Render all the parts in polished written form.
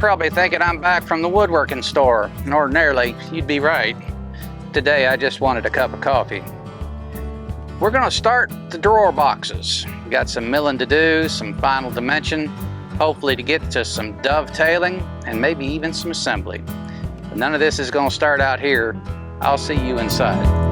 probably thinking I'm back from the woodworking store, and ordinarily you'd be right. Today I just wanted a cup of coffee. We're going to start the drawer boxes. We got some milling to do, some final dimension, hopefully to get to some dovetailing and maybe even some assembly. But none of this is going to start out here. I'll see you inside.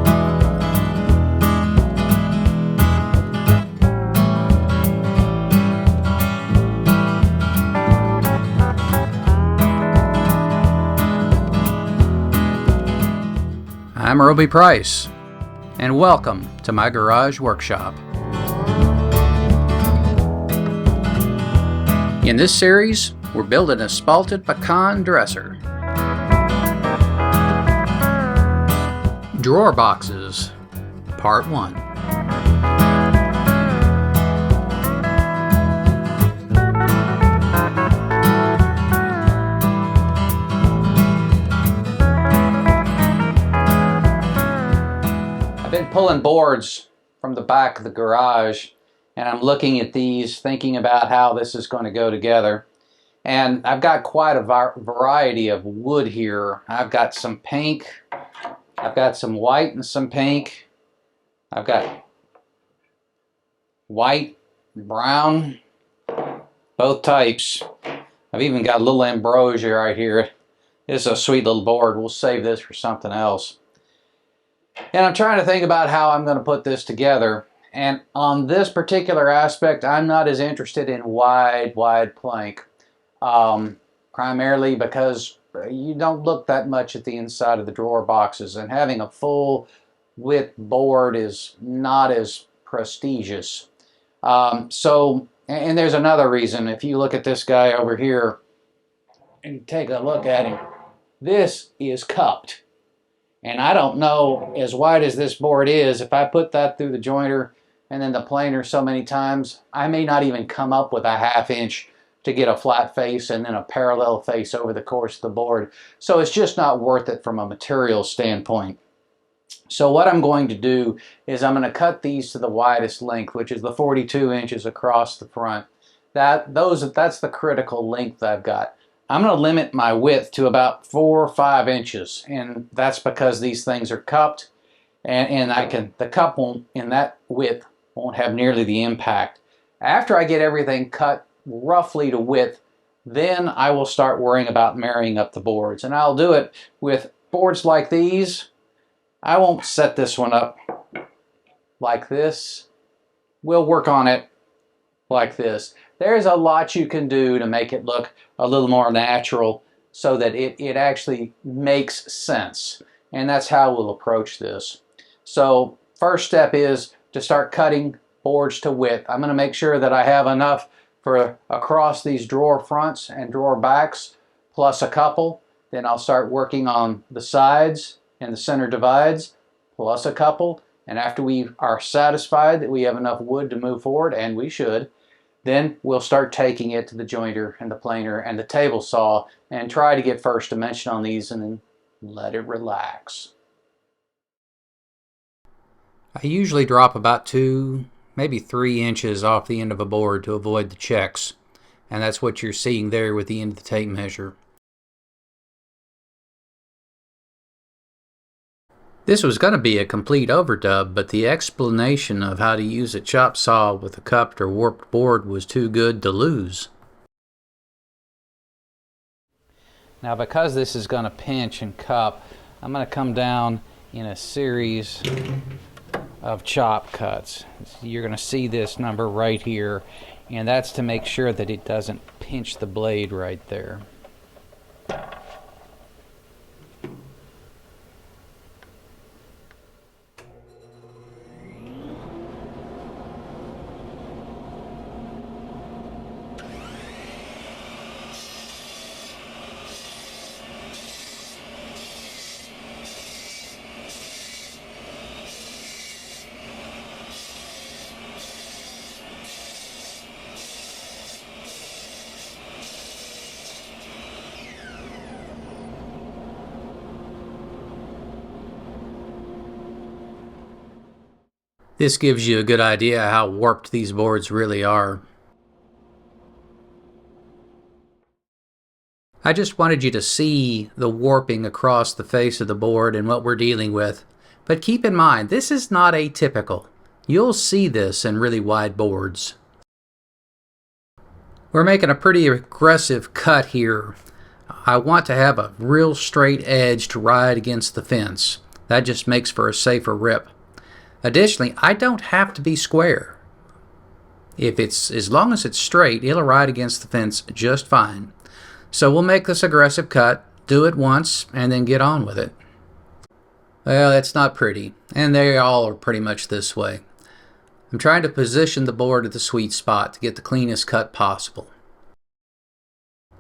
I'm Roby Price, and welcome to my garage workshop. In this series, we're building a Spalted Pecan dresser. Drawer Boxes, Part 1. I've been pulling boards from the back of the garage, and I'm looking at these, thinking about how this is going to go together. And I've got quite a variety of wood here. I've got some pink, I've got some white and some pink, I've got white, brown, both types. I've even got a little ambrosia right here. This is a sweet little board. We'll save this for something else. And I'm trying to think about how I'm going to put this together. And on this particular aspect, I'm not as interested in wide plank. Primarily because you don't look that much at the inside of the drawer boxes. And having a full width board is not as prestigious. And there's another reason. If you look at this guy over here and take a look at him, this is cupped. And I don't know, as wide as this board is, if I put that through the jointer and then the planer so many times, I may not even come up with a 1/2 inch to get a flat face and then a parallel face over the course of the board. So it's just not worth it from a material standpoint. So what I'm going to do is I'm going to cut these to the widest length, which is the 42 inches across the front. That's the critical length I've got. I'm going to limit my width to about 4 or 5 inches, and that's because these things are cupped, and the cup won't, in that width, won't have nearly the impact. After I get everything cut roughly to width, then I will start worrying about marrying up the boards, and I'll do it with boards like these. I won't set this one up like this. We'll work on it like this. There's a lot you can do to make it look a little more natural so that it actually makes sense. And that's how we'll approach this. So first step is to start cutting boards to width. I'm going to make sure that I have enough for across these drawer fronts and drawer backs plus a couple. Then I'll start working on the sides and the center divides plus a couple. And after we are satisfied that we have enough wood to move forward, and we should, then we'll start taking it to the jointer and the planer and the table saw and try to get first dimension on these and then let it relax. I usually drop about 2, maybe 3 inches off the end of a board to avoid the checks, and that's what you're seeing there with the end of the tape measure. This was going to be a complete overdub, but the explanation of how to use a chop saw with a cupped or warped board was too good to lose. Now, because this is going to pinch and cup, I'm going to come down in a series of chop cuts. You're going to see this number right here, and that's to make sure that it doesn't pinch the blade right there. This gives you a good idea how warped these boards really are. I just wanted you to see the warping across the face of the board and what we're dealing with. But keep in mind, this is not atypical. You'll see this in really wide boards. We're making a pretty aggressive cut here. I want to have a real straight edge to ride against the fence. That just makes for a safer rip. Additionally, I don't have to be square. As long as it's straight, it'll ride against the fence just fine. So we'll make this aggressive cut, do it once, and then get on with it. Well, that's not pretty, and they all are pretty much this way. I'm trying to position the board at the sweet spot to get the cleanest cut possible.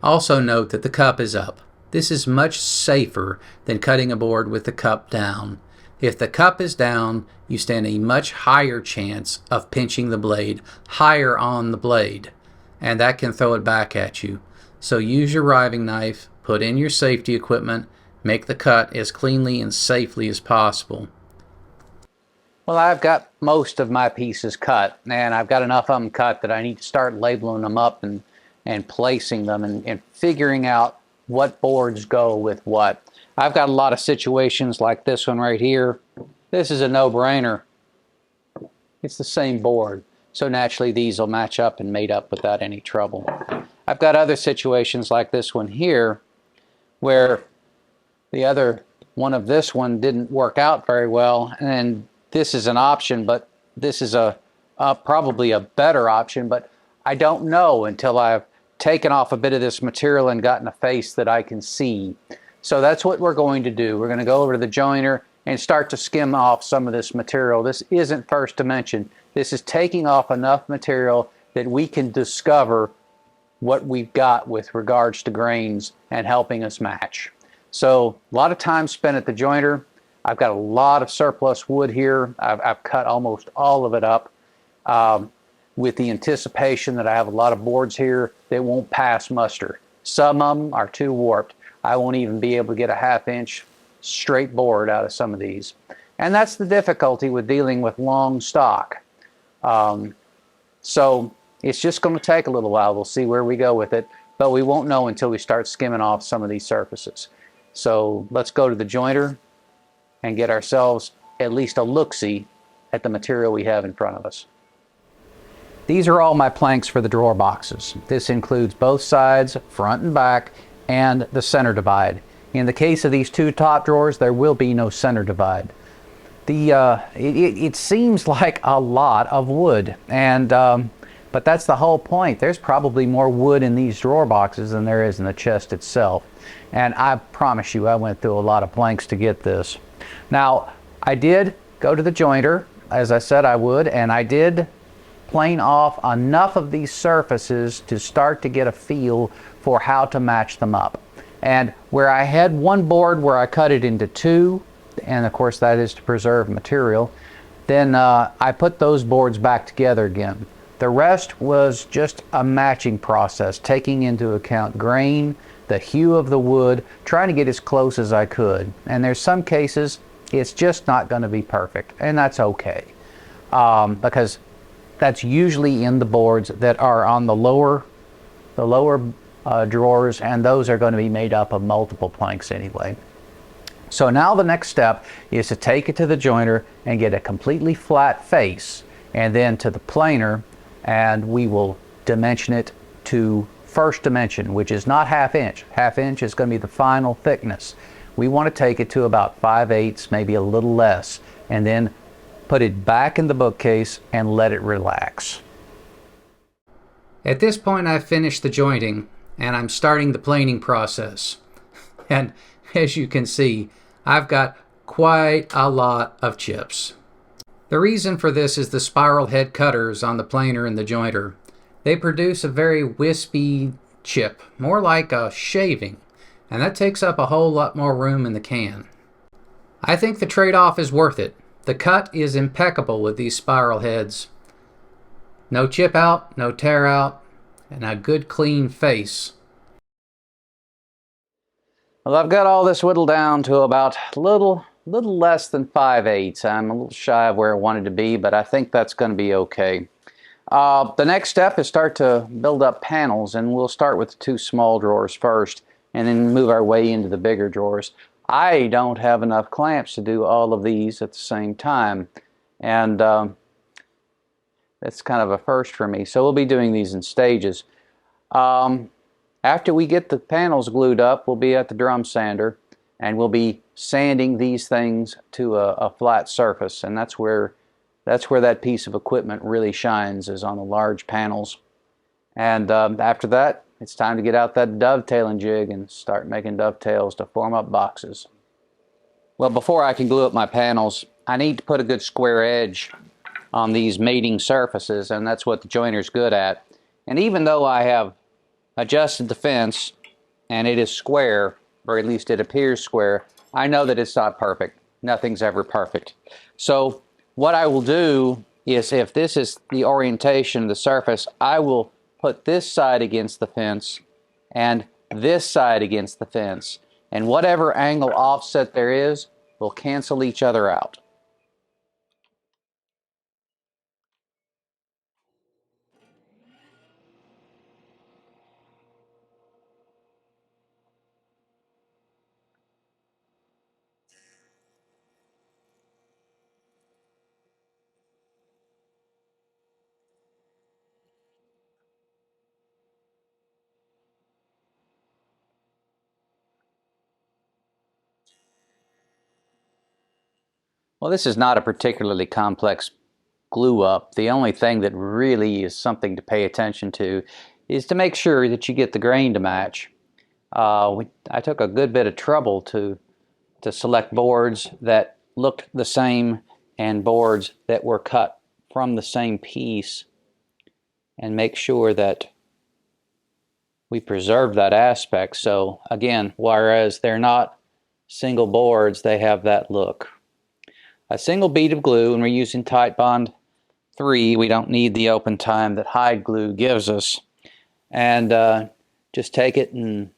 Also note that the cup is up. This is much safer than cutting a board with the cup down. If the cup is down, you stand a much higher chance of pinching the blade higher on the blade, and that can throw it back at you. So use your riving knife, put in your safety equipment, make the cut as cleanly and safely as possible. Well, I've got most of my pieces cut, and I've got enough of them cut that I need to start labeling them up and placing them and figuring out what boards go with what. I've got a lot of situations like this one right here. This is a no-brainer. It's the same board, so naturally these will match up and mate up without any trouble. I've got other situations like this one here where the other one of this one didn't work out very well, and this is an option, but this is probably a better option, but I don't know until I've taken off a bit of this material and gotten a face that I can see. So that's what we're going to do. We're going to go over to the joiner and start to skim off some of this material. This isn't first dimension. This is taking off enough material that we can discover what we've got with regards to grains and helping us match. So a lot of time spent at the joiner. I've got a lot of surplus wood here. I've cut almost all of it up with the anticipation that I have a lot of boards here that won't pass muster. Some of them are too warped. I won't even be able to get a 1/2 inch straight board out of some of these. And that's the difficulty with dealing with long stock. So it's just going to take a little while. We'll see where we go with it, but we won't know until we start skimming off some of these surfaces. So let's go to the joiner and get ourselves at least a look-see at the material we have in front of us. These are all my planks for the drawer boxes. This includes both sides, front and back, and the center divide. In the case of these two top drawers, there will be no center divide. It seems like a lot of wood, but that's the whole point. There's probably more wood in these drawer boxes than there is in the chest itself. And I promise you, I went through a lot of planks to get this. Now, I did go to the joiner, as I said I would, and I did plane off enough of these surfaces to start to get a feel for how to match them up. And where I had one board where I cut it into two, and of course that is to preserve material, then I put those boards back together again. The rest was just a matching process, taking into account grain, the hue of the wood, trying to get as close as I could. And there's some cases it's just not going to be perfect, and that's okay, because that's usually in the boards that are on the lower drawers, and those are going to be made up of multiple planks anyway. So now the next step is to take it to the joiner and get a completely flat face, and then to the planer, and we will dimension it to first dimension, which is not 1/2 inch. 1/2 inch is going to be the final thickness. We want to take it to about 5/8, maybe a little less, and then put it back in the bookcase and let it relax. At this point, I've finished the jointing, and I'm starting the planing process. And as you can see, I've got quite a lot of chips. The reason for this is the spiral head cutters on the planer and the jointer. They produce a very wispy chip, more like a shaving, and that takes up a whole lot more room in the can. I think the trade-off is worth it. The cut is impeccable with these spiral heads. No chip out, no tear out, and a good clean face. Well, I've got all this whittled down to about a little less than 5/8. I'm a little shy of where I wanted to be, but I think that's going to be okay. The next step is start to build up panels, and we'll start with the two small drawers first and then move our way into the bigger drawers. I don't have enough clamps to do all of these at the same time, and that's kind of a first for me. So we'll be doing these in stages. After we get the panels glued up, we'll be at the drum sander, and we'll be sanding these things to a flat surface, and that's where that piece of equipment really shines, is on the large panels. And after that, it's time to get out that dovetailing jig and start making dovetails to form up boxes. Well, before I can glue up my panels, I need to put a good square edge on these mating surfaces, and that's what the joiner's good at. And even though I have adjusted the fence and it is square, or at least it appears square, I know that it's not perfect. Nothing's ever perfect. So what I will do is, if this is the orientation of the surface, I will put this side against the fence and this side against the fence, and whatever angle offset there is will cancel each other out. Well, this is not a particularly complex glue up. The only thing that really is something to pay attention to is to make sure that you get the grain to match. I took a good bit of trouble to select boards that looked the same and boards that were cut from the same piece, and make sure that we preserve that aspect. So again, whereas they're not single boards, they have that look. A single bead of glue, and we're using Titebond 3. We don't need the open time that hide glue gives us. And just take it and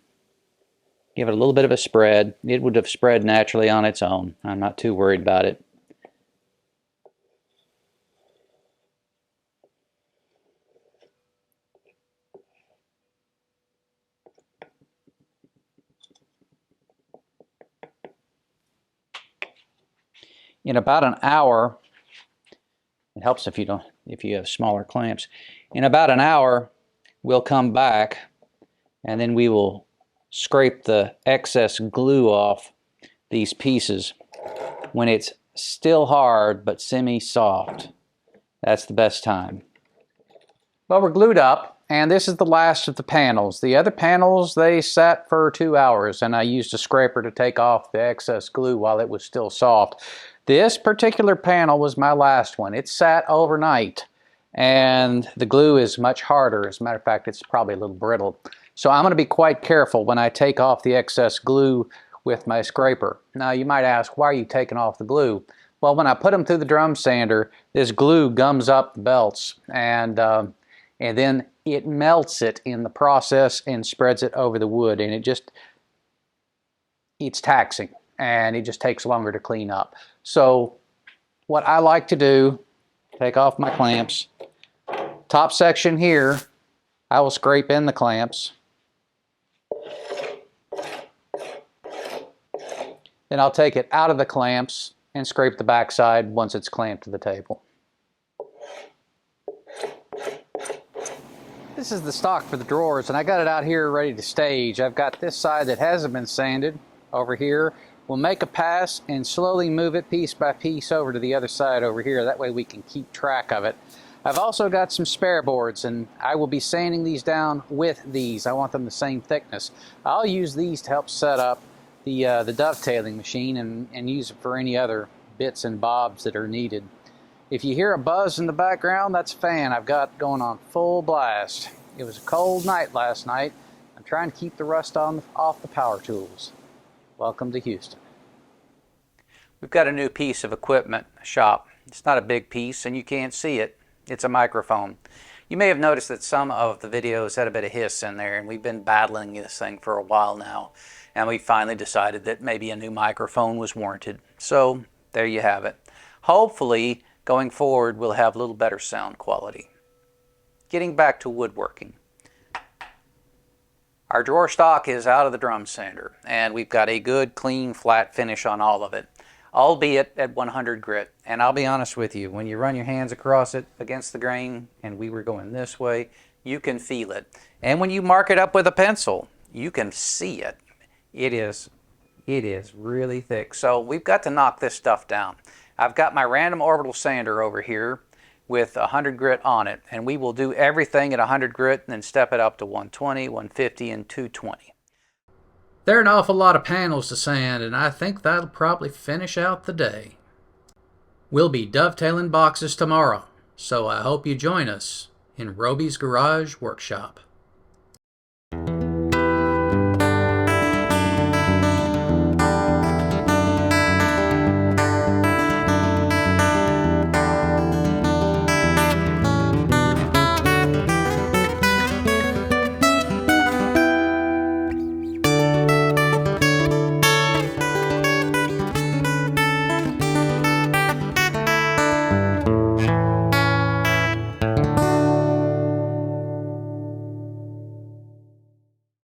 give it a little bit of a spread. It would have spread naturally on its own. I'm not too worried about it. In about an hour, it helps if you have smaller clamps. In about an hour, we'll come back, and then we will scrape the excess glue off these pieces when it's still hard but semi-soft. That's the best time. Well, we're glued up, and this is the last of the panels. The other panels, they sat for 2 hours, and I used a scraper to take off the excess glue while it was still soft. This particular panel was my last one. It sat overnight, and the glue is much harder. As a matter of fact, it's probably a little brittle. So I'm going to be quite careful when I take off the excess glue with my scraper. Now you might ask, why are you taking off the glue? Well, when I put them through the drum sander, this glue gums up the belts, and then it melts it in the process and spreads it over the wood, and it's taxing, and it just takes longer to clean up. So what I like to do, take off my clamps. Top section here, I will scrape in the clamps. Then I'll take it out of the clamps and scrape the backside once it's clamped to the table. This is the stock for the drawers, and I got it out here ready to stage. I've got this side that hasn't been sanded over here. We'll make a pass and slowly move it piece by piece over to the other side over here. That way we can keep track of it. I've also got some spare boards, and I will be sanding these down with these. I want them the same thickness. I'll use these to help set up the dovetailing machine and use it for any other bits and bobs that are needed. If you hear a buzz in the background, that's a fan I've got going on full blast. It was a cold night last night. I'm trying to keep the rust off the power tools. Welcome to Houston. We've got a new piece of equipment shop. It's not a big piece and you can't see it. It's a microphone. You may have noticed that some of the videos had a bit of hiss in there, and we've been battling this thing for a while now, and we finally decided that maybe a new microphone was warranted. So there you have it. Hopefully going forward we'll have a little better sound quality. Getting back to woodworking. Our drawer stock is out of the drum sander, and we've got a good, clean, flat finish on all of it, albeit at 100 grit. And I'll be honest with you, when you run your hands across it against the grain, and we were going this way, you can feel it. And when you mark it up with a pencil, you can see it. It is really thick. So we've got to knock this stuff down. I've got my random orbital sander over here with 100 grit on it, and we will do everything at 100 grit and then step it up to 120, 150, and 220. There are an awful lot of panels to sand, and I think that'll probably finish out the day. We'll be dovetailing boxes tomorrow, so I hope you join us in Roby's Garage Workshop.